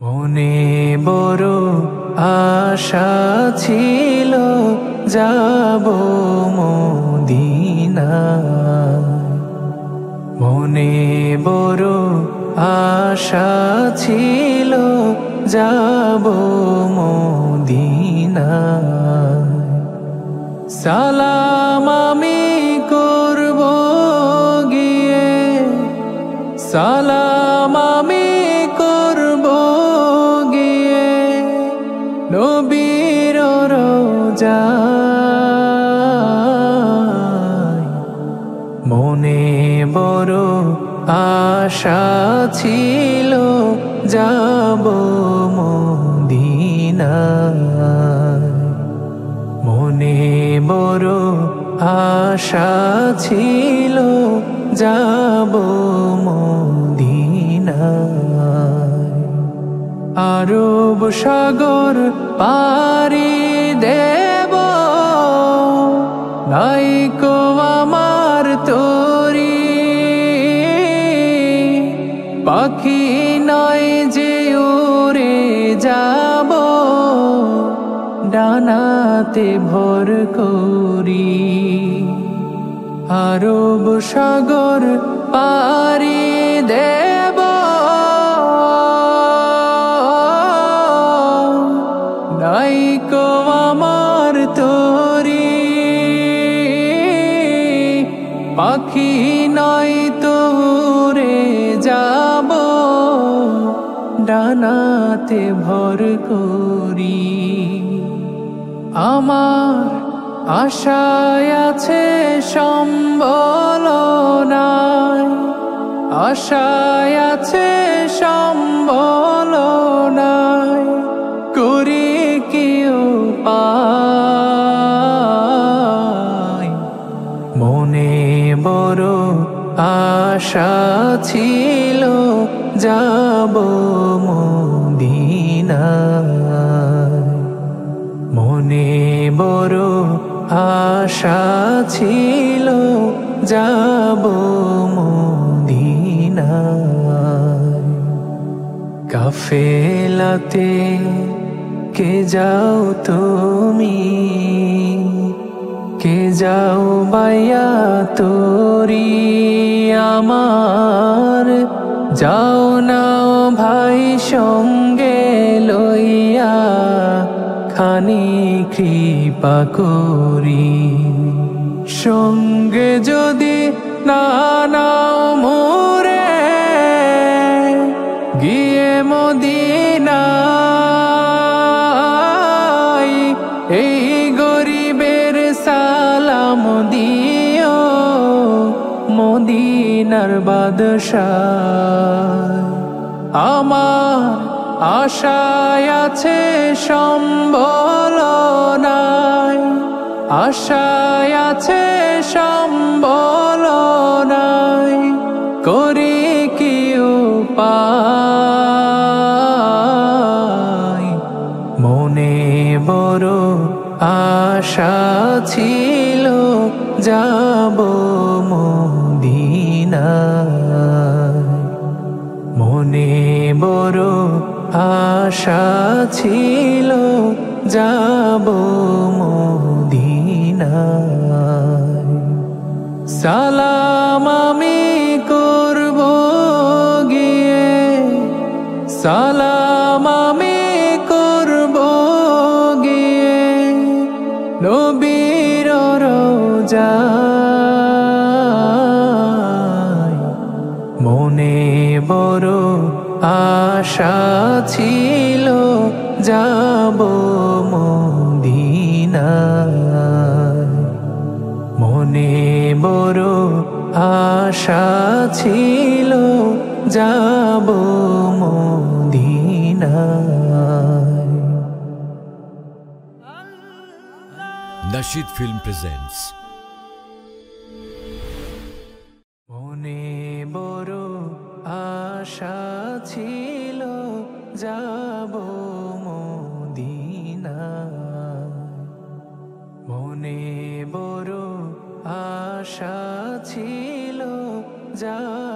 মনে বড় আশা ছিল যাব মদিনায়। মনে বড় আশা ছিল যাব মদিনায়। সালাম আমি করব গিয়ে, সালাম আমি করব গিয়ে নবীর রওজায়। মনে বড় আশা ছিল যাব মদিনায়। মনে বড় আশা ছিল যাব মদিনায়। আরব সাগর পাড়ি দেব, নাইকো আমার তরি। পাখি নয় যে উড়ে যাব, ডানাতে ভর করি। আরব সাগর পাড়ি দেব, নাইকো আমার তরি। পাখি নয় তো উড়ে যাব, ডানাতে ভর করি। আমার আশায় আছে সম্বল নাই, আশায় আছে সম্বল নাই। করি কি উপায়। মনে বড় আশা ছিল যাব মদিনায়। মনে বড় আশা ছিল যাব মদিনায়। কাফেলাতে কে যাও তুমি, কে যাও বাইয়া তোরি আমার। যাও নাও ভাই সঙ্গে লইয়া, খানি কৃপা করি। সঙ্গে যদি না নাও মোরে, গিয়ে মদিনায় এই গরিবের সালাম দিও, মদিনার বাদশাহ। আমার আশায় আছে সম্বল নাই, আশায় আছে সম্বল নাই। করি কি উপায়। মনে বড় আশা ছিল যাব মদিনায়। মনে বড় আশা ছিল যাব মদিনায়। সালাম আমি করব গিয়ে, সালাম আমি করব গিয়ে নবীর রওজায়। মনে বড় আশা ছিল যাব মদিনায়। মনে বড় আশা ছিল যাব মদিনায়। Nasheed Film presents মনে বড় আশা ছিল যাব মদিনায়। মনে বড় আশা ছিল যাব